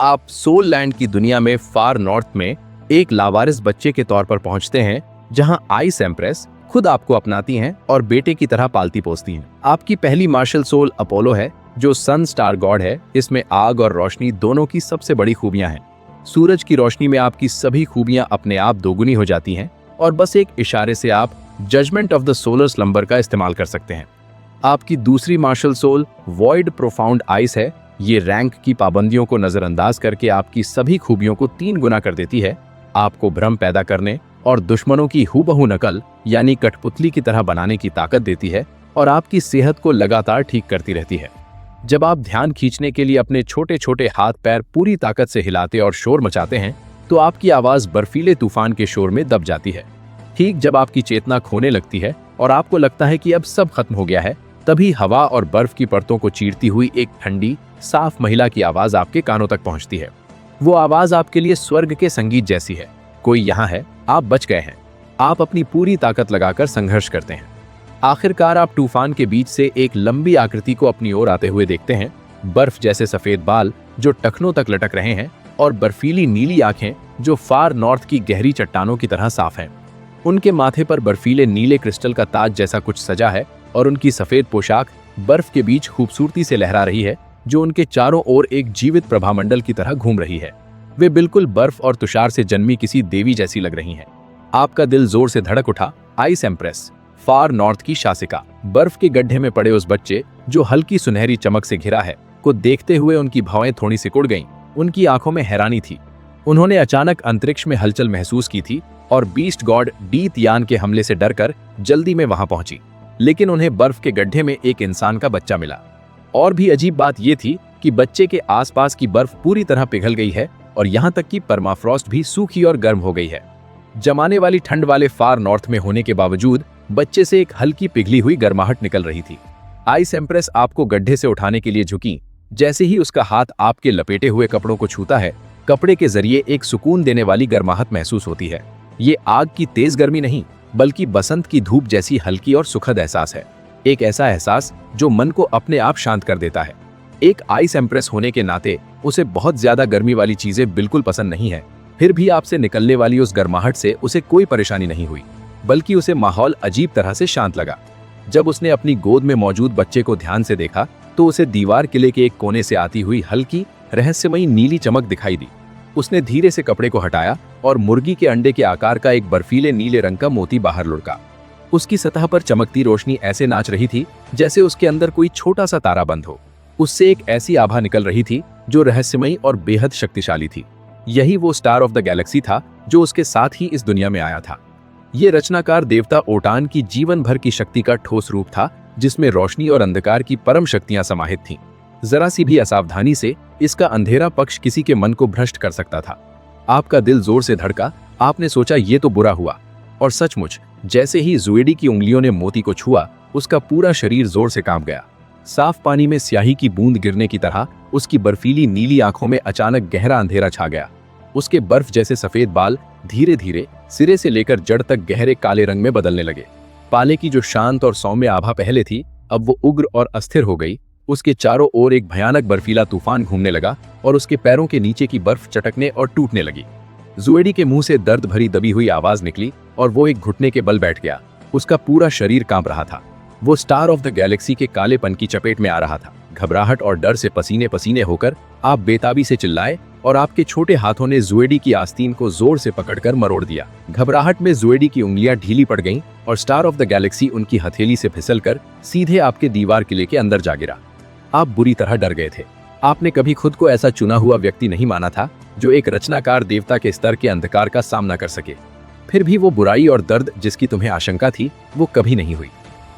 आप soul land की दुनिया में फार नॉर्थ में एक लावारिस बच्चे के तौर पर पहुंचते हैं, जहां आइस एम्प्रेस खुद आपको अपनाती हैं और बेटे की तरह पालती पोसती हैं। आपकी पहली मार्शल सोल अपोलो है, जो सन स्टार गॉड है। इसमें आग और रोशनी दोनों की सबसे बड़ी खूबियां हैं। सूरज की रोशनी में आपकी सभी खूबियां अपने आप दोगुनी हो जाती हैं और बस एक इशारे से आप judgement of the solar slumber का इस्तेमाल कर सकते हैं। आपकी दूसरी marshal soul void profound ice है। ये रैंक की पाबंदियों को नजरअंदाज करके आपकी सभी खूबियों को 3 गुना कर देती है। आपको भ्रम पैदा करने और दुश्मनों की हूबहू नकल यानी कठपुतली की तरह बनाने की ताकत देती है और आपकी सेहत को लगातार ठीक करती रहती है। जब आप ध्यान खींचने के लिए अपने छोटे छोटे हाथ पैर पूरी ताकत से हिलाते और शोर मचाते हैं, तो आपकी आवाज बर्फीले तूफान के शोर में दब जाती है। ठीक जब आपकी चेतना खोने लगती है और आपको लगता है कि अब सब खत्म हो गया है, तभी हवा और बर्फ की परतों को चीरती हुई एक ठंडी साफ महिला की आवाज आपके कानों तक पहुंचती है। वो आवाज आपके लिए स्वर्ग के संगीत जैसी है। कोई यहाँ है, आप बच गए हैं। आप अपनी पूरी ताकत लगाकर संघर्ष करते हैं। आखिरकार आप तूफान के बीच से एक लंबी आकृति को अपनी ओर आते हुए देखते हैं। बर्फ जैसे सफेद बाल जो टखनों तक लटक रहे हैं और बर्फीली नीली आंखें जो फार नॉर्थ की गहरी चट्टानों की तरह साफ हैं। उनके माथे पर बर्फीले नीले क्रिस्टल का ताज जैसा कुछ सजा है और उनकी सफेद पोशाक बर्फ के बीच खूबसूरती से लहरा रही है, जो उनके चारों ओर एक जीवित प्रभामंडल की तरह घूम रही है। वे बिल्कुल बर्फ और तुषार से जन्मी किसी देवी जैसी लग रही हैं। आपका दिल जोर से धड़क उठा। आइस एम्प्रेस, फार नॉर्थ की शासिका, बर्फ के गड्ढे में पड़े उस बच्चे जो हल्की सुनहरी चमक से घिरा है को देखते हुए उनकी भौएं थोड़ी सिकुड़ गईं। उनकी आंखों में हैरानी थी। उन्होंने अचानक अंतरिक्ष में हलचल महसूस की थी और बीस्ट गॉड डीत यान के हमले से डरकर जल्दी में वहां पहुंची। लेकिन उन्हें बर्फ के गड्ढे में एक इंसान का बच्चा मिला। और भी अजीब बात यह थी कि बच्चे के आसपास की बर्फ पूरी तरह पिघल गई है और यहाँ तक कि परमाफ्रॉस्ट भी सूखी और गर्म हो गई है। जमाने वाली ठंड वाले फार नॉर्थ में होने के बावजूद बच्चे से एक हल्की पिघली हुई गर्माहट निकल रही थी। आइस एम्प्रेस आपको गड्ढे से उठाने के लिए झुकी। जैसे ही उसका हाथ आपके लपेटे हुए कपड़ों को छूता है, कपड़े के जरिए एक सुकून देने वाली गर्माहट महसूस होती है। ये आग की तेज गर्मी नहीं, बल्कि बसंत की धूप जैसी हल्की और सुखद एहसास है। एक ऐसा एहसास जो मन को अपने आप शांत कर देता है। एक आइस एम्प्रेस होने के नाते उसे बहुत ज्यादा गर्मी वाली चीजें बिल्कुल पसंद नहीं है। फिर भी आपसे निकलने वाली उस गर्माहट से उसे कोई परेशानी नहीं हुई, बल्कि उसे माहौल अजीब तरह से शांत लगा। जब उसने अपनी गोद में मौजूद बच्चे को ध्यान से देखा, तो उसे दीवार किले के एक कोने से आती हुई हल्की रहस्यमयी नीली चमक दिखाई दी। उसने धीरे से कपड़े को हटाया और मुर्गी के अंडे के आकार का एक बर्फीले नीले रंग का मोती बाहर लुढ़का। उसकी सतह पर चमकती रोशनी ऐसे नाच रही थी जैसे उसके अंदर कोई छोटा सा तारा बंद हो। उससे एक ऐसी आभा निकल रही थी जो रहस्यमयी और बेहद शक्तिशाली थी। यही वो स्टार ऑफ द गैलेक्सी था जो उसके साथ ही इस दुनिया में आया था। ये रचनाकार देवता ओटान की जीवन भर की शक्ति का ठोस रूप था, जिसमें रोशनी और अंधकार की परम शक्तियां समाहित थीं। जरा सी भी असावधानी से इसका अंधेरा पक्ष किसी के मन को भ्रष्ट कर सकता था। आपका दिल जोर से धड़का। आपने सोचा ये तो बुरा हुआ। और सचमुच जैसे ही जुएडी की उंगलियों ने मोती को छुआ, उसका पूरा शरीर जोर से कांप गया। साफ पानी में स्याही की बूंद गिरने की तरह उसकी बर्फीली नीली आंखों में अचानक गहरा अंधेरा छा गया। उसके बर्फ जैसे सफेद बाल धीरे धीरे सिरे से लेकर जड़ तक गहरे काले रंग में बदलने लगे। पाले की जो शांत और सौम्य आभा पहले थी, अब वो उग्र और अस्थिर हो गई। उसके चारों ओर एक भयानक बर्फीला तूफान घूमने लगा और उसके पैरों के नीचे की बर्फ चटकने और टूटने लगी। जुएडी के मुंह से दर्द भरी दबी हुई आवाज निकली और वो एक घुटने के बल बैठ गया। उसका पूरा शरीर कांप रहा था। वो स्टार ऑफ द गैलेक्सी के कालेपन की चपेट में आ रहा था। घबराहट और डर से पसीने पसीने होकर आप बेताबी से चिल्लाए और आपके छोटे हाथों ने जुएडी की आस्तीन को जोर से पकड़कर मरोड़ दिया। घबराहट में जुएडी की उंगलियां ढीली पड़ गईं और स्टार ऑफ द गैलेक्सी उनकी हथेली से फिसलकर सीधे आपके दीवार किले के अंदर जा गिरा। आप बुरी तरह डर गए थे। आपने कभी खुद को ऐसा चुना हुआ व्यक्ति नहीं माना था जो एक रचनाकार देवता के स्तर के अंधकार का सामना कर सके। फिर भी वो बुराई और दर्द जिसकी तुम्हें आशंका थी, वो कभी नहीं हुई।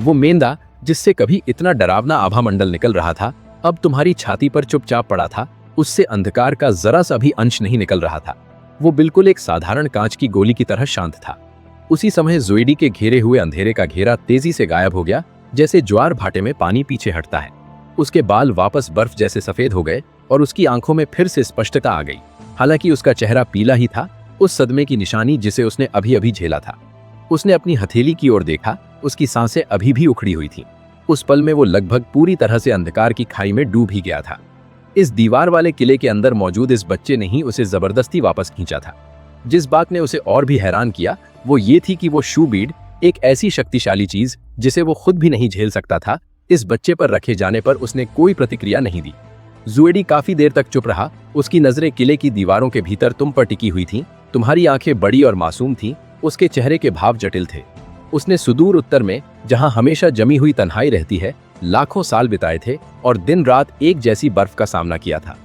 वो मेंदा जिससे कभी इतना डरावना आभा मंडल निकल रहा था, अब तुम्हारी छाती पर चुपचाप पड़ा था। उससे अंधकार का जरा सा भी अंश नहीं निकल रहा था। वो बिल्कुल एक साधारण कांच की गोली की तरह शांत था। उसी समय जुएडी के घेरे हुए अंधेरे का घेरा तेजी से गायब हो गया, जैसे ज्वार भाटे में पानी पीछे हटता है। उसके बाल वापस बर्फ जैसे सफेद हो गए और उसकी आंखों में फिर से स्पष्टता आ गई। हालांकि उसका चेहरा पीला ही था, उस सदमे की निशानी जिसे उसने अभी अभी झेला था। उसने अपनी हथेली की ओर देखा। उसकी सांसें अभी भी उखड़ी हुई थीं। उस पल में वो लगभग पूरी तरह से अंधकार की खाई में डूब ही गया था। इस दीवार वाले किले के अंदर मौजूद इस बच्चे ने ही उसे जबरदस्ती वापस खींचा था। जिस बात ने उसे और भी हैरान किया वो ये थी कि वो शू बीड, एक ऐसी शक्तिशाली चीज जिसे वो खुद भी नहीं झेल सकता था, इस बच्चे पर रखे जाने पर उसने कोई प्रतिक्रिया नहीं दी। जुएडी काफी देर तक चुप रहा। उसकी नजरें किले की दीवारों के भीतर तुम पर टिकी हुई थीं। तुम्हारी आंखें बड़ी और मासूम थीं। उसके चेहरे के भाव जटिल थे। उसने सुदूर उत्तर में, जहां हमेशा जमी हुई तन्हाई रहती है, लाखों साल बिताए थे और दिन रात एक जैसी बर्फ का सामना किया था।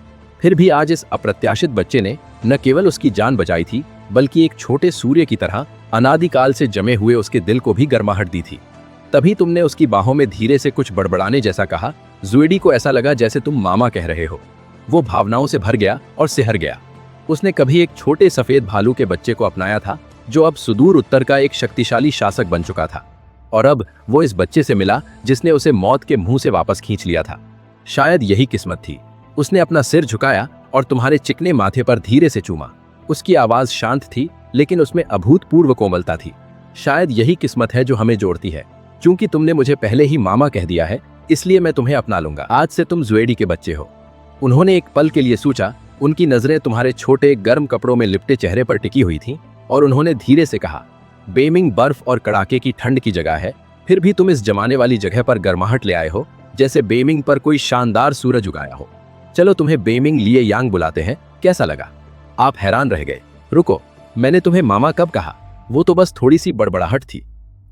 फिर भी आज इस अप्रत्याशित बच्चे ने न केवल उसकी जान बचाई थी, बल्कि एक छोटे सूर्य की तरह अनादिकाल से जमे हुए उसके दिल को भी गर्माहट दी थी। तभी तुमने उसकी बाहों में धीरे से कुछ बड़बड़ाने जैसा कहा। जुएडी को ऐसा लगा जैसे तुम मामा कह रहे हो। वो भावनाओं से भर गया और सिहर गया। उसने कभी एक छोटे सफेद भालू के बच्चे को अपनाया था, जो अब सुदूर उत्तर का एक शक्तिशाली शासक बन चुका था, और अब वो इस बच्चे से मिला जिसने उसे मौत के मुंह से वापस खींच लिया था। शायद यही किस्मत थी। उसने अपना सिर झुकाया और तुम्हारे चिकने माथे पर धीरे से चूमा। उसकी आवाज शांत थी, लेकिन उसमें अभूतपूर्व कोमलता थी। शायद यही किस्मत है जो हमें जोड़ती है। क्योंकि तुमने मुझे पहले ही मामा कह दिया है, इसलिए मैं तुम्हें अपना लूंगा। आज से तुम जुएडी के बच्चे हो। उन्होंने एक पल के लिए सोचा। उनकी नजरें तुम्हारे छोटे गर्म कपड़ों में लिपटे चेहरे पर टिकी हुई थीं, और उन्होंने धीरे से कहा, बेमिंग बर्फ और कड़ाके की ठंड की जगह है, फिर भी तुम इस जमाने वाली जगह पर गर्माहट ले आए हो, जैसे बेमिंग पर कोई शानदार सूरज उगाया हो। चलो तुम्हें बेमिंग लिये यांग बुलाते हैं, कैसा लगा? आप हैरान रह गए। रुको, मैंने तुम्हें मामा कब कहा? वो तो बस थोड़ी सी बड़बड़ाहट थी।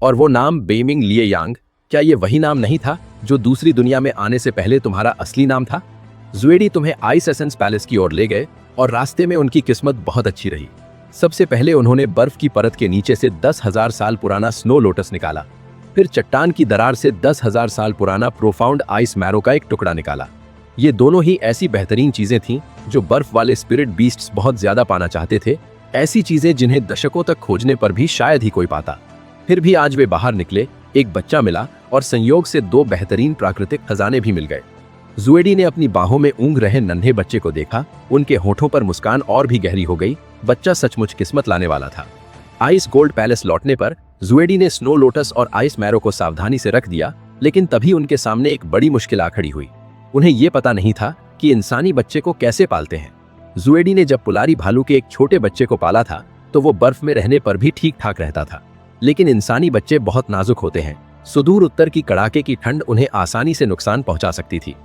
और वो नाम बेमिंग लिये यांग, क्या ये वही नाम नहीं था जो दूसरी दुनिया में आने से पहले तुम्हारा असली नाम था? जुएडी तुम्हें आइस एसेंस पैलेस की ओर ले गए, और रास्ते में उनकी किस्मत बहुत अच्छी रही। सबसे पहले उन्होंने बर्फ की परत के नीचे से 10,000 साल पुराना स्नो लोटस निकाला। फिर चट्टान की दरार से 10,000 साल पुराना प्रोफाउंड आइस मैरो का एक टुकड़ा निकाला। ये दोनों ही ऐसी बेहतरीन चीजें थीं जो बर्फ वाले स्पिरिट बीस्ट्स बहुत ज्यादा पाना चाहते थे, ऐसी चीजें जिन्हें दशकों तक खोजने पर भी शायद ही कोई पाता। फिर भी आज वे बाहर निकले, एक बच्चा मिला, और संयोग से 2 बेहतरीन प्राकृतिक खजाने भी मिल गए। जुएडी ने अपनी बाहों में ऊँग रहे नन्हे बच्चे को देखा। उनके होठों पर मुस्कान और भी गहरी हो गई। बच्चा सचमुच किस्मत लाने वाला था। आइस गोल्ड पैलेस लौटने पर जुएडी ने स्नो लोटस और आइस मैरो को सावधानी से रख दिया, लेकिन तभी उनके सामने एक बड़ी मुश्किल आ खड़ी हुई। उन्हें यह पता नहीं था कि इंसानी बच्चे को कैसे पालते हैं। जुएडी ने जब पुलारी भालू के एक छोटे बच्चे को पाला था, तो वो बर्फ में रहने पर भी ठीक ठाक रहता था, लेकिन इंसानी बच्चे बहुत नाजुक होते हैं। सुदूर उत्तर की कड़ाके की ठंड उन्हें आसानी से नुकसान पहुंचा सकती थी।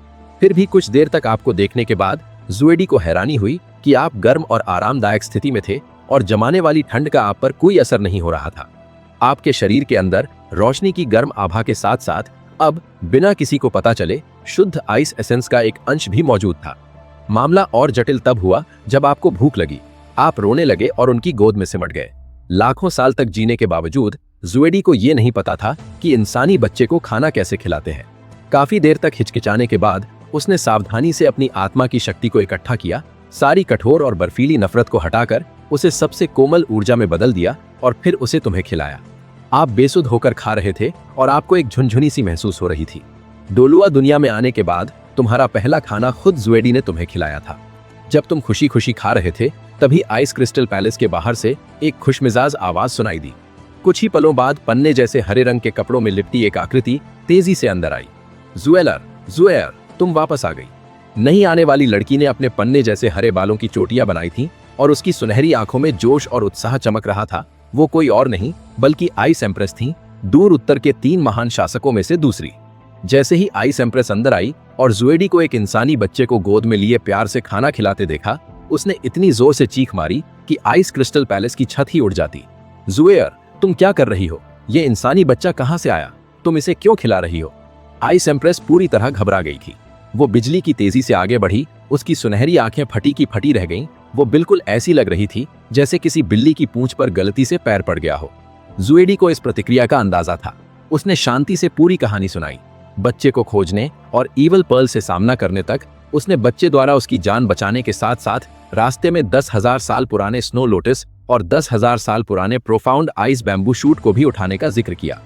फिर भी कुछ देर तक आपको देखने के बाद जुएडी को हैरानी हुई कि आप गर्म और आरामदायक स्थिति में थे, और जमाने वाली ठंड का आप पर कोई असर नहीं हो रहा था। आपके शरीर के अंदर रोशनी की गर्म आभा के साथ साथ अब बिना किसी को पता चले शुद्ध आइस एसेंस का एक अंश भी मौजूद था। मामला और जटिल तब हुआ जब आपको भूख लगी। आप रोने लगे और उनकी गोद में सिमट गए। लाखों साल तक जीने के बावजूद जुएडी को यह नहीं पता था कि इंसानी बच्चे को खाना कैसे खिलाते हैं। काफी देर तक हिचकिचाने के बाद उसने सावधानी से अपनी आत्मा की शक्ति को इकट्ठा किया, सारी कठोर और बर्फीली नफरत को हटाकर उसे सबसे कोमल ऊर्जा में बदल दिया, और फिर उसे तुम्हें खिलाया। आप बेसुध होकर खा रहे थे और आपको एक झुनझुनी सी महसूस हो रही थी। डोलुआ दुनिया में आने के बाद तुम्हारा पहला खाना खुद जुएडी ने तुम्हें खिलाया था। जब तुम खुशी खुशी खा रहे थे, तभी आइस क्रिस्टल पैलेस के बाहर से एक खुशमिजाज आवाज सुनाई दी। कुछ ही पलों बाद पन्ने जैसे हरे रंग के कपड़ों में लिपटी एक आकृति तेजी से अंदर आई। जुएर, तुम वापस आ गई। नहीं आने वाली लड़की ने अपने पन्ने जैसे हरे बालों की चोटियां बनाई थीं, और उसकी सुनहरी आंखों में जोश और उत्साह चमक रहा था। वो कोई और नहीं बल्कि आइस एम्प्रेस थी, दूर उत्तर के 3 महान शासकों में से दूसरी। जैसे ही आइस एम्प्रेस अंदर आई और जुएडी को एक इंसानी बच्चे को गोद में लिए प्यार से खाना खिलाते देखा, उसने इतनी जोर से चीख मारी कि आइस क्रिस्टल पैलेस की छत ही उड़ जाती। जुएर, तुम क्या कर रही हो? ये इंसानी बच्चा कहां से आया? तुम इसे क्यों खिला रही हो? आइस एम्प्रेस पूरी तरह घबरा गई थी। वो बिजली की तेजी से आगे बढ़ी। उसकी सुनहरी आंखें फटी की फटी रह गईं। वो बिल्कुल ऐसी लग रही थी जैसे किसी बिल्ली की पूंछ पर गलती से पैर पड़ गया हो। जुएडी को इस प्रतिक्रिया का अंदाजा था। उसने शांति से पूरी कहानी सुनाई, बच्चे को खोजने और ईवल पर्ल से सामना करने तक। उसने बच्चे द्वारा उसकी जान बचाने के साथ साथ रास्ते में 10,000 साल पुराने स्नो लोटस और 10,000 साल पुराने प्रोफाउंड आइस बैम्बू शूट को भी उठाने का जिक्र किया।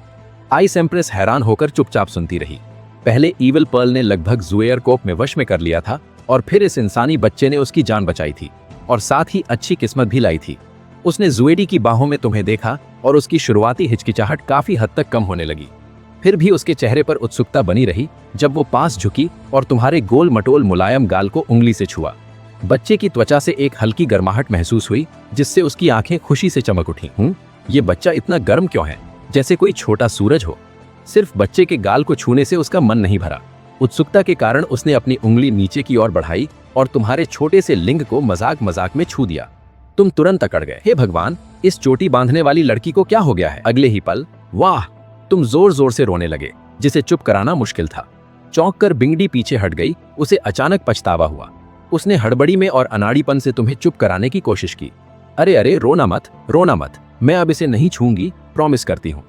आइस एम्प्रेस हैरान होकर चुपचाप सुनती रही। पहले ईवल पर्ल ने लगभग जुएर को अपने वश में कर लिया था, और फिर इस इंसानी बच्चे ने उसकी जान बचाई थी, और साथ ही अच्छी किस्मत भी लाई थी। उसने जुएडी की बाहों में तुम्हें देखा, और उसकी शुरुआती हिचकिचाहट काफी हद तक कम होने लगी। फिर भी उसके चेहरे पर उत्सुकता बनी रही जब वो पास झुकी और तुम्हारे गोल मटोल मुलायम गाल को उंगली से छुआ। बच्चे की त्वचा से एक हल्की गर्माहट महसूस हुई जिससे उसकी आंखें खुशी से चमक उठी। ये बच्चा इतना गर्म क्यों है, जैसे कोई छोटा सूरज हो। सिर्फ बच्चे के गाल को छूने से उसका मन नहीं भरा। उत्सुकता के कारण उसने अपनी उंगली नीचे की ओर बढ़ाई और तुम्हारे छोटे से लिंग को मजाक मजाक में छू दिया। तुम तुरंत अकड़ गए। हे भगवान, इस चोटी बांधने वाली लड़की को क्या हो गया है। अगले ही पल वाह, तुम जोर जोर से रोने लगे जिसे चुप कराना मुश्किल था। चौंक कर बिंगडी पीछे हट गई। उसे अचानक पछतावा हुआ। उसने हड़बड़ी में और अनाड़ीपन से तुम्हें चुप कराने की कोशिश की। अरे अरे, रोना मत, मैं अब इसे नहीं छूंगी, प्रॉमिस करती हूँ।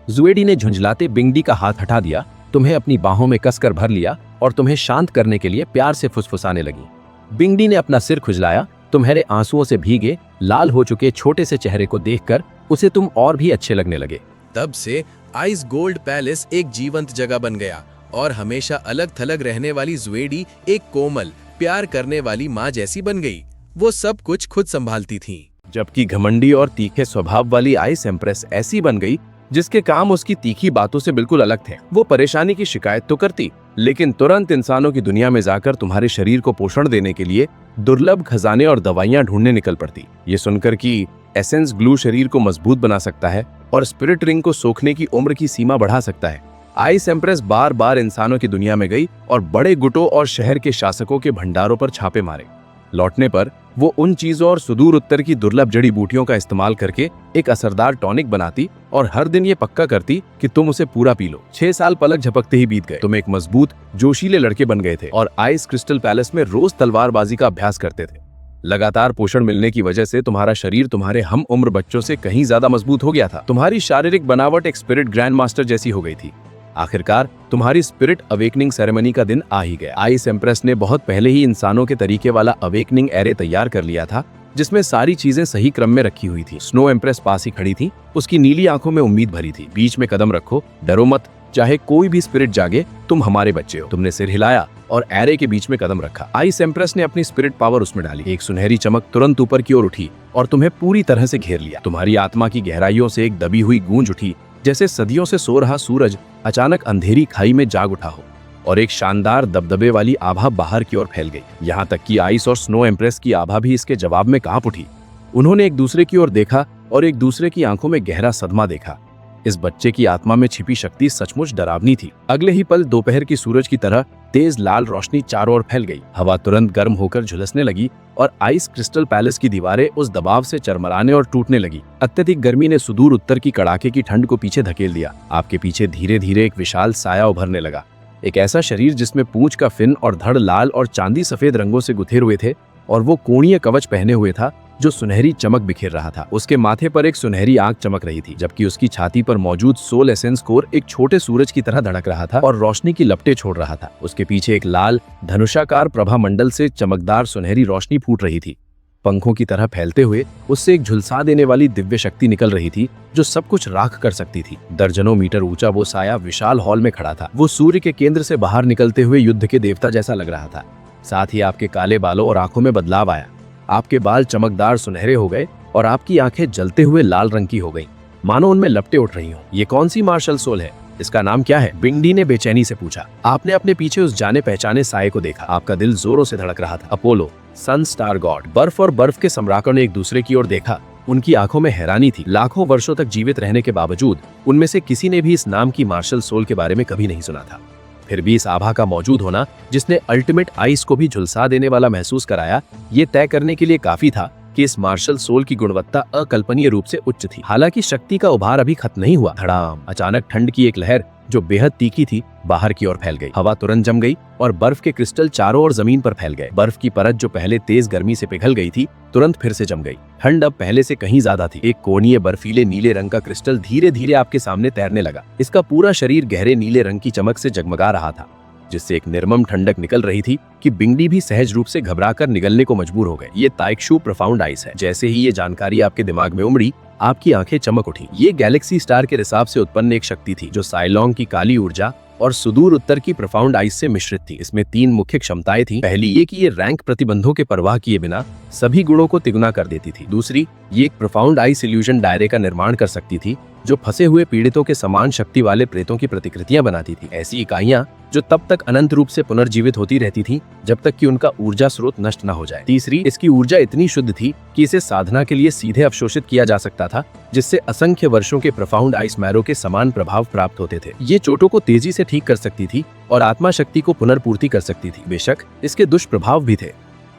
जुएडी ने झुंझलाते बिंगडी का हाथ हटा दिया, तुम्हें अपनी बाहों में कसकर भर लिया और तुम्हें शांत करने के लिए प्यार से फुसफुसाने लगी। बिंगडी ने अपना सिर खुजलाया। तुम्हारे आंसुओं से भीगे लाल हो चुके छोटे से चेहरे को देखकर उसे तुम और भी अच्छे लगने लगे। तब से आइस गोल्ड पैलेस एक जीवंत जगह बन गया और हमेशा अलग थलग रहने वाली जुएडी एक कोमल प्यार करने वाली माँ जैसी बन गई। वो सब कुछ खुद संभालती थी। जबकि घमंडी और तीखे स्वभाव वाली आइस एम्प्रेस ऐसी बन गई जिसके काम उसकी तीखी बातों से बिल्कुल अलग थे। वो परेशानी की शिकायत तो करती, लेकिन तुरंत इंसानों की दुनिया में जाकर तुम्हारे शरीर को पोषण देने के लिए दुर्लभ खजाने और दवाइयां ढूंढने निकल पड़ती। ये सुनकर कि एसेंस ग्लू शरीर को मजबूत बना सकता है और स्पिरिट रिंग को सोखने की उम्र की सीमा बढ़ा सकता है, आइस एम्प्रेस बार बार इंसानों की दुनिया में गई और बड़े गुटों और शहर के शासकों के भंडारों पर छापे मारे। लौटने पर वो उन चीजों और सुदूर उत्तर की दुर्लभ जड़ी बूटियों का इस्तेमाल करके एक असरदार टॉनिक बनाती और हर दिन ये पक्का करती कि तुम उसे पूरा पी लो। 6 साल पलक झपकते ही बीत गए। तुम एक मजबूत जोशीले लड़के बन गए थे और आइस क्रिस्टल पैलेस में रोज तलवारबाजी का अभ्यास करते थे। लगातार पोषण मिलने की वजह से तुम्हारा शरीर तुम्हारे हम उम्र बच्चों से कहीं ज्यादा मजबूत हो गया था। तुम्हारी शारीरिक बनावट एक स्पिरिट ग्रैंड मास्टर जैसी हो गई थी। आखिरकार तुम्हारी स्पिरिट अवेकनिंग सेरेमनी का दिन आ ही गया। आइस एम्प्रेस ने बहुत पहले ही इंसानों के तरीके वाला अवेकनिंग एरे तैयार कर लिया था जिसमें सारी चीजें सही क्रम में रखी हुई थी। स्नो एम्प्रेस पास ही खड़ी थी, उसकी नीली आंखों में उम्मीद भरी थी। बीच में कदम रखो, डरो मत, चाहे कोई भी स्पिरिट जागे, तुम हमारे बच्चे हो। तुमने सिर हिलाया और एरे के बीच में कदम रखा। आइस एम्प्रेस ने अपनी स्पिरिट पावर उसमें डाली। एक सुनहरी चमक तुरंत ऊपर की ओर उठी और तुम्हें पूरी तरह से घेर लिया। तुम्हारी आत्मा की गहराइयों से एक दबी हुई गूंज उठी, जैसे सदियों से सो रहा सूरज अचानक अंधेरी खाई में जाग उठा हो, और एक शानदार दबदबे वाली आभा बाहर की ओर फैल गई। यहाँ तक कि आइस और स्नो एम्प्रेस की आभा भी इसके जवाब में कांप उठी। उन्होंने एक दूसरे की ओर देखा और एक दूसरे की आंखों में गहरा सदमा देखा। इस बच्चे की आत्मा में छिपी शक्ति सचमुच डरावनी थी। अगले ही पल दोपहर की सूरज की तरह तेज लाल रोशनी चारों ओर फैल गई। हवा तुरंत गर्म होकर झुलसने लगी और आइस क्रिस्टल पैलेस की दीवारें उस दबाव से चरमराने और टूटने लगी। अत्यधिक गर्मी ने सुदूर उत्तर की कड़ाके की ठंड को पीछे धकेल दिया। आपके पीछे धीरे धीरे एक विशाल साया उभरने लगा, एक ऐसा शरीर जिसमें पूंछ का फिन और धड़ लाल और चांदी सफेद रंगों से गुथे हुए थे और वो कोणीय कवच पहने हुए था जो सुनहरी चमक बिखेर रहा था। उसके माथे पर एक सुनहरी आग चमक रही थी, जबकि उसकी छाती पर मौजूद सोल एसेंस कोर एक छोटे सूरज की तरह धड़क रहा था और रोशनी की लपटें छोड़ रहा था। उसके पीछे एक लाल धनुषाकार प्रभा मंडल से चमकदार सुनहरी रोशनी फूट रही थी। पंखों की तरह फैलते हुए उससे एक झुलसा देने वाली दिव्य शक्ति निकल रही थी जो सब कुछ राख कर सकती थी। दर्जनों मीटर ऊंचा वो साया विशाल हॉल में खड़ा था। वो सूर्य के केंद्र से बाहर निकलते हुए युद्ध के देवता जैसा लग रहा था। साथ ही आपके काले बालों और आंखों में बदलाव आया। आपके बाल चमकदार सुनहरे हो गए और आपकी आंखें जलते हुए लाल रंग की हो गईं, मानो उनमें लपटें उठ रही हों। ये कौन सी मार्शल सोल है? इसका नाम क्या है? बिंगडी ने बेचैनी से पूछा। आपने अपने पीछे उस जाने पहचाने साये को देखा। आपका दिल जोरों से धड़क रहा था। अपोलो, सन स्टार गॉड। बर्फ और बर्फ के सम्राटों ने एक दूसरे की ओर देखा। उनकी आंखों में हैरानी थी। लाखों वर्षों तक जीवित रहने के बावजूद उनमें से किसी ने भी इस नाम की मार्शल सोल के बारे में कभी नहीं सुना था। फिर भी इस आभा का मौजूद होना, जिसने अल्टीमेट आइस को भी झुलसा देने वाला महसूस कराया, ये तय करने के लिए काफी था कि इस मार्शल सोल की गुणवत्ता अकल्पनीय रूप से उच्च थी। हालांकि शक्ति का उभार अभी खत्म नहीं हुआ। धड़ाम, अचानक ठंड की एक लहर जो बेहद तीखी थी बाहर की ओर फैल गई। हवा तुरंत जम गई और बर्फ के क्रिस्टल चारों ओर जमीन पर फैल गए। बर्फ की परत जो पहले तेज गर्मी से पिघल गई थी तुरंत फिर से जम गई। ठंड अब पहले से कहीं ज्यादा थी। एक कोणीय बर्फीले नीले रंग का क्रिस्टल धीरे धीरे आपके सामने तैरने लगा। इसका पूरा शरीर गहरे नीले रंग की चमक से जगमगा रहा था, जिससे एक निर्मम ठंडक निकल रही थी कि बिंगडी भी सहज रूप से घबराकर निगलने को मजबूर हो गए। ये ताइक्शू प्रोफाउंड आइस है। जैसे ही ये जानकारी आपके दिमाग में उमड़ी, आपकी आंखें चमक उठी। ये गैलेक्सी स्टार के रिसाव से उत्पन्न एक शक्ति थी जो साइलोंग की काली ऊर्जा और सुदूर उत्तर की प्रोफाउंड आइस से मिश्रित थी। इसमें 3 मुख्य क्षमताएं थी। पहली ये कि ये रैंक प्रतिबंधों के परवाह किए बिना सभी गुणों को तिगुना कर देती थी। दूसरी, ये एक प्रोफाउंड आइस इल्यूजन दायरे का निर्माण कर सकती थी जो फंसे हुए पीड़ितों के समान शक्ति वाले प्रेतों की प्रतिकृतियां बनाती थी। ऐसी इकाइयां जो तब तक अनंत रूप से पुनर्जीवित होती रहती थी जब तक कि उनका ऊर्जा स्रोत नष्ट न हो जाए। तीसरी, इसकी ऊर्जा इतनी शुद्ध थी कि इसे साधना के लिए सीधे अवशोषित किया जा सकता था, जिससे असंख्य वर्षों के प्रोफाउंड आइस मैरो के समान प्रभाव प्राप्त होते थे। ये चोटों को तेजी से ठीक कर सकती थी और आत्मा शक्ति को पुनर्पूर्ति कर सकती थी। बेशक इसके दुष्प्रभाव भी थे।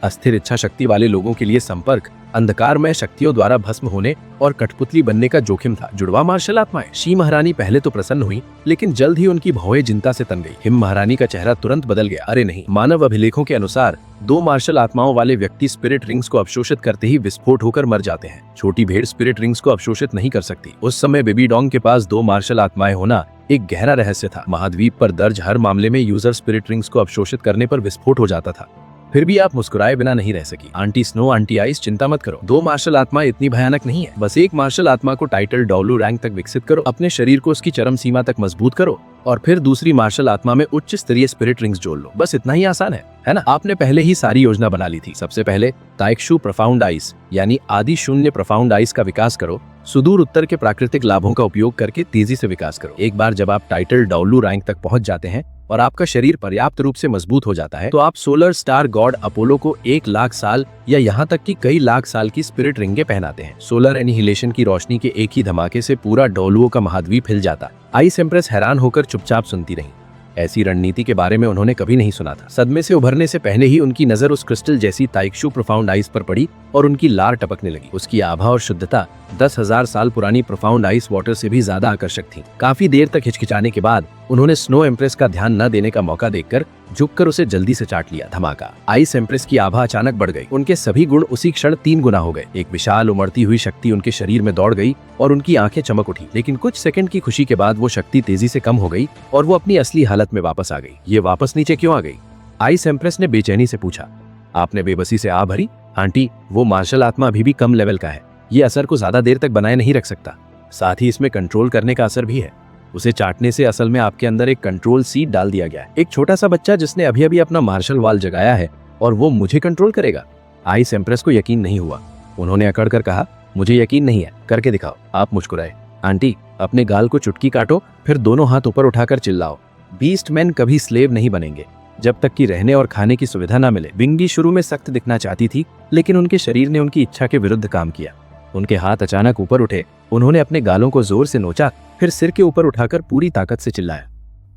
अस्थिर इच्छा शक्ति वाले लोगों के लिए संपर्क अंधकारमय शक्तियों द्वारा भस्म होने और कठपुतली बनने का जोखिम था। जुड़वा मार्शल आत्माएं। शी महारानी पहले तो प्रसन्न हुई, लेकिन जल्द ही उनकी भौहें चिंता से तन गई। हिम महारानी का चेहरा तुरंत बदल गया। अरे नहीं, मानव अभिलेखों के अनुसार 2 मार्शल आत्माओं वाले व्यक्ति स्पिरिट रिंग्स को अवशोषित करते ही विस्फोट होकर मर जाते हैं। छोटी भेड़ स्पिरिट रिंग्स को अवशोषित नहीं कर सकती। उस समय बेबी डोंग के पास 2 मार्शल आत्माएं होना एक गहरा रहस्य था। महाद्वीप पर दर्ज हर मामले में यूजर स्पिरिट रिंग्स को अवशोषित करने पर विस्फोट हो जाता था। फिर भी आप मुस्कुराए बिना नहीं रह सकी। आंटी स्नो, आंटी आइस, चिंता मत करो। 2 मार्शल आत्मा इतनी भयानक नहीं है। बस एक मार्शल आत्मा को टाइटल डब्ल्यू रैंक तक विकसित करो, अपने शरीर को उसकी चरम सीमा तक मजबूत करो और फिर दूसरी मार्शल आत्मा में उच्च स्तरीय स्पिरिट रिंग्स जोड़ लो। बस इतना ही आसान है ना? आपने पहले ही सारी योजना बना ली थी। सबसे पहले ताइक्शु प्रोफाउंड आइस यानी आदि शून्य प्रोफाउंड आइस का विकास करो। सुदूर उत्तर के प्राकृतिक लाभों का उपयोग करके तेजी से विकास करो। एक बार जब आप टाइटल डब्ल्यू रैंक तक पहुंच जाते हैं और आपका शरीर पर्याप्त रूप से मजबूत हो जाता है, तो आप सोलर स्टार गॉड अपोलो को 1 लाख साल या यहाँ तक कि कई लाख साल की स्पिरिट रिंगे पहनाते हैं। सोलर एनिहिलेशन की रोशनी के एक ही धमाके से पूरा डोलुओ का महाद्वीप हिल जाता। आइस एम्प्रेस हैरान होकर चुपचाप सुनती रही। ऐसी रणनीति के बारे में उन्होंने कभी नहीं सुना था। सदमे से उभरने से पहले ही उनकी नजर उस क्रिस्टल जैसी ताइक्शु प्रोफाउंड आइस पर पड़ी और उनकी लार टपकने लगी। उसकी आभा और शुद्धता 10,000 साल पुरानी प्रोफाउंड आइस वाटर से भी ज्यादा आकर्षक थी। काफी देर तक हिचकिचाने के बाद उन्होंने स्नो एम्प्रेस का ध्यान न देने का मौका देखकर झुककर उसे जल्दी से चाट लिया। धमाका। आइस एम्प्रेस की आभा अचानक बढ़ गई। उनके सभी गुण उसी क्षण 3 गुना हो गए। एक विशाल उमड़ती हुई शक्ति उनके शरीर में दौड़ गई और उनकी आंखें चमक उठी। लेकिन कुछ सेकंड की खुशी के बाद वो शक्ति तेजी से कम हो गई और वो अपनी असली हालत में वापस आ गई। ये वापस नीचे क्यों आ गई? आइस एम्प्रेस ने बेचैनी से पूछा। आपने बेबसी से आ भरी? आंटी, वो मार्शल आत्मा अभी भी कम लेवल का है। ये असर को ज्यादा देर तक बनाए नहीं रख सकता। साथ ही इसमें कंट्रोल करने का असर भी है। उसे चाटने से असल में आपके अंदर एक कंट्रोल सीड डाल दिया गया है। एक छोटा सा बच्चा जिसने अभी अभी अपना मार्शल वाल जगाया है और वो मुझे कंट्रोल करेगा? आइस एम्प्रेस को यकीन नहीं हुआ। उन्होंने अकड़ कर कहा, मुझे यकीन नहीं है, करके दिखाओ। आप मुस्कुराए। आंटी, अपने गाल को चुटकी काटो, फिर दोनों हाथ ऊपर उठाकर चिल्लाओ। बीस्ट मैन कभी स्लेव नहीं बनेंगे जब तक कि रहने और खाने की सुविधा न मिले। बिंगी शुरू में सख्त दिखना चाहती थी, लेकिन उनके शरीर ने उनकी इच्छा के विरुद्ध काम किया। उनके हाथ अचानक ऊपर उठे। उन्होंने अपने गालों को जोर से नोचा, फिर सिर के ऊपर उठाकर पूरी ताकत से चिल्लाया।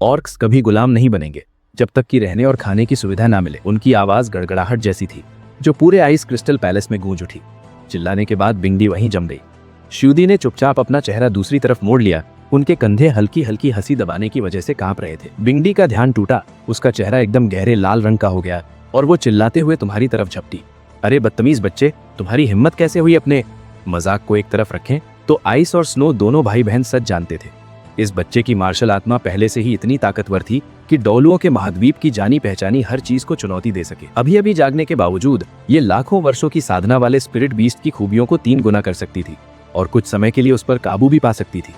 ऑर्क्स कभी गुलाम नहीं बनेंगे जब तक कि रहने और खाने की सुविधा ना मिले। उनकी आवाज गड़गड़ाहट जैसी थी जो पूरे आइस क्रिस्टल पैलेस में गूंज उठी। चिल्लाने के बाद बिंगी वहीं जम गई। श्यूदी ने चुपचाप अपना चेहरा दूसरी तरफ मोड़ लिया। उनके कंधे हल्की हल्की हंसी दबाने की वजह से कांप रहे थे। बिंगी का ध्यान टूटा। उसका चेहरा एकदम गहरे लाल रंग का हो गया और वो चिल्लाते हुए तुम्हारी तरफ झपटी। अरे बदतमीज बच्चे, तुम्हारी हिम्मत कैसे हुई? अपने मजाक को एक तरफ रखें तो आइस और स्नो दोनों भाई बहन सच जानते थे। इस बच्चे की मार्शल आत्मा पहले से ही इतनी ताकतवर थी कि डोलुओं के महाद्वीप की जानी पहचानी हर चीज को चुनौती दे सके। अभी अभी जागने के बावजूद ये लाखों वर्षों की साधना वाले स्पिरिट बीस्ट की खूबियों को 3 गुना कर सकती थी और कुछ समय के लिए उस पर काबू भी पा सकती थी।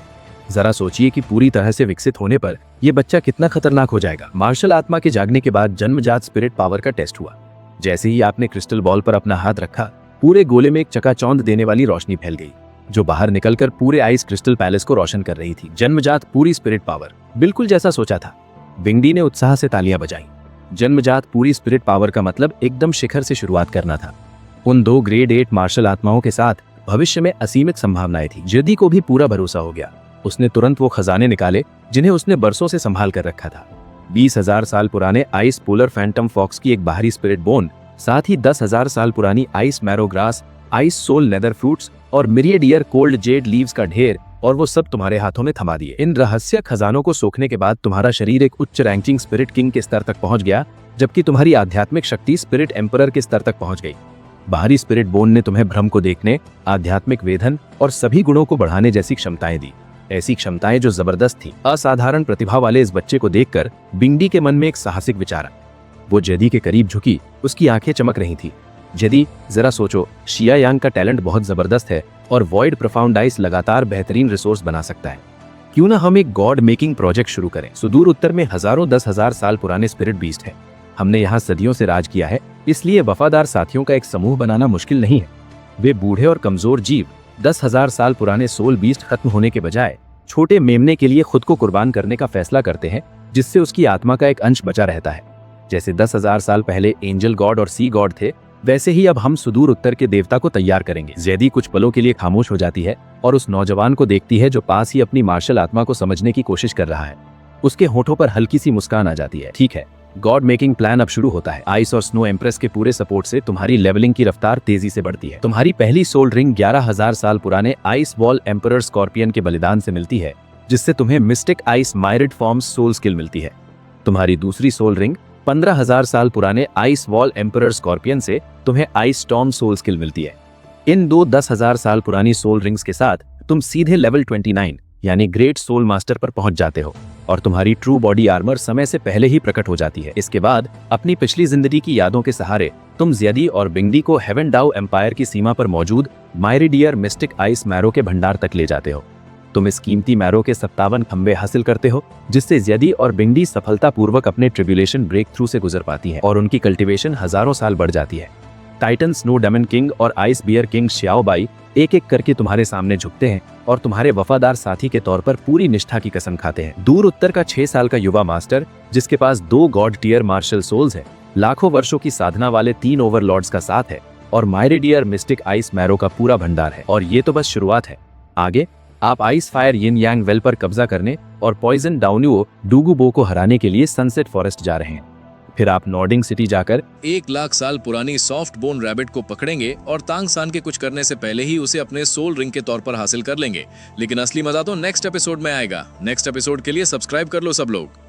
जरा सोचिए कि पूरी तरह से विकसित होने पर यह बच्चा कितना खतरनाक हो जाएगा। मार्शल आत्मा के जागने के बाद जन्मजात स्पिरिट पावर का टेस्ट हुआ। जैसे ही आपने क्रिस्टल बॉल पर अपना हाथ रखा, पूरे गोले में एक चकाचौंध देने वाली रोशनी फैल गई जो बाहर निकलकर पूरे आइस क्रिस्टल पैलेस को रोशन कर रही थी। जन्मजात पूरी स्पिरिट पावर, बिल्कुल जैसा सोचा था। बिंगी ने उत्साह से तालियां बजाई। जन्मजात पूरी स्पिरिट पावर का मतलब एकदम शिखर से शुरुआत करना था। उन 2 ग्रेड 8 मार्शल आत्माओं के साथ भविष्य में असीमित संभावनाएं थी। जदी को भी पूरा भरोसा हो गया। उसने तुरंत वो खजाने निकाले जिन्हें उसने बरसों से संभाल कर रखा था। 20,000 साल पुराने आइस पोलर फैंटम फॉक्स की एक बाहरी स्पिरिट बोन, साथ ही 10,000 साल पुरानी ice marrow grass, ice soul nether fruits और myriad year cold jade leaves का ढेर, और वो सब तुम्हारे हाथों में थमा दिए। इन रहस्य खजानों को सोखने के बाद तुम्हारा शरीर एक उच्च रैंकिंग स्पिरिट किंग के स्तर तक पहुंच गया, जबकि तुम्हारी आध्यात्मिक शक्ति स्पिरिट एम्परर के स्तर तक पहुंच गई। बाहरी स्पिरिट बोन ने तुम्हें भ्रम को देखने, आध्यात्मिक वेधन और सभी गुणों को बढ़ाने जैसी क्षमताएं दी। ऐसी क्षमताएं जो जबरदस्त थी। असाधारण प्रतिभा वाले इस बच्चे को देखकर बिंगी के मन में एक साहसिक विचार आया। वो जेदी के करीब झुकी, उसकी आंखें चमक रही थी। जेदी, जरा सोचो, शिया यांग का टैलेंट बहुत जबरदस्त है और वॉइड प्रोफाउंड आइस लगातार बेहतरीन रिसोर्स बना सकता है। क्यों ना हम एक गॉड मेकिंग प्रोजेक्ट शुरू करें। सुदूर उत्तर में हजारों 10,000 साल पुराने स्पिरिट बीस्ट है। हमने यहाँ सदियों से राज किया है, इसलिए वफादार साथियों का एक समूह बनाना मुश्किल नहीं है। वे बूढ़े और कमजोर जीव 10,000 साल पुराने सोल बीस्ट खत्म होने के बजाय छोटे मेमने के लिए खुद को कुर्बान करने का फैसला करते हैं, जिससे उसकी आत्मा का एक अंश बचा रहता है। जैसे 10,000 साल पहले एंजल गॉड और सी गॉड थे, वैसे ही अब हम सुदूर उत्तर के देवता को तैयार करेंगे। ज़ैदी कुछ पलों के लिए खामोश हो जाती है और उस नौजवान को देखती है जो पास ही अपनी मार्शल आत्मा को समझने की कोशिश कर रहा है। उसके होठों पर हल्की सी मुस्कान आ जाती है। ठीक है, गॉड मेकिंग प्लान अब शुरू होता है। आइस और स्नो एम्प्रेस के पूरे सपोर्ट से तुम्हारी लेवलिंग की रफ्तार तेजी से बढ़ती है। तुम्हारी पहली सोल रिंग 11,000 साल पुराने आइस वॉल एम्परर स्कॉर्पियन के बलिदान से मिलती है, जिससे तुम्हें mystic ice myriad forms soul skill मिलती है। तुम्हारी दूसरी सोल रिंग 15,000 साल पुराने आइस वॉल एम्परर स्कॉर्पियन से तुम्हें आइस स्टॉर्म सोल स्किल मिलती है। इन दो 10,000 साल पुरानी सोल रिंग्स के साथ तुम सीधे लेवल 29 यानी ग्रेट सोल मास्टर पर पहुंच जाते हो और तुम्हारी ट्रू बॉडी आर्मर समय से पहले ही प्रकट हो जाती है। इसके बाद अपनी पिछली जिंदगी की यादों के सहारे तुम ज़्यादी और बिंगडी को हेवन डाउ एम्पायर की सीमा पर मौजूद मायरिडियर मिस्टिक आइस मैरो के भंडार तक ले जाते हो। तुम इस कीमती मैरो के 57 खंबे हासिल करते हो, जिससे ज़्यादी और बिंगडी सफलतापूर्वक अपने ट्रिब्यूलेशन ब्रेक थ्रू से गुजर पाती है और उनकी कल्टीवेशन हजारों साल बढ़ जाती है। टाइटन स्नो डेमन किंग और आइस बियर किंग श्याओबाई एक एक करके तुम्हारे सामने झुकते हैं और तुम्हारे वफादार साथी के तौर पर पूरी निष्ठा की कसम खाते हैं। दूर उत्तर का 6 साल का युवा मास्टर, जिसके पास 2 गॉड टियर मार्शल सोल्स है, लाखों वर्षों की साधना वाले 3 ओवरलॉर्ड्स का साथ है और मायरिडियर मिस्टिक आइस मैरो का पूरा भंडार है। और ये तो बस शुरुआत है। आगे आप आइस फायर यिन यांग वेल पर कब्जा करने और पॉइजन डाउन्यू डूगुबो को हराने के लिए सनसेट फॉरेस्ट जा रहे हैं। फिर आप नॉर्डिंग सिटी जाकर 1,00,000 साल पुरानी सॉफ्ट बोन रैबिट को पकड़ेंगे और तांग सान के कुछ करने से पहले ही उसे अपने सोल रिंग के तौर पर हासिल कर लेंगे। लेकिन असली मजा तो नेक्स्ट एपिसोड में आएगा। नेक्स्ट एपिसोड के लिए सब्सक्राइब कर लो सब लोग।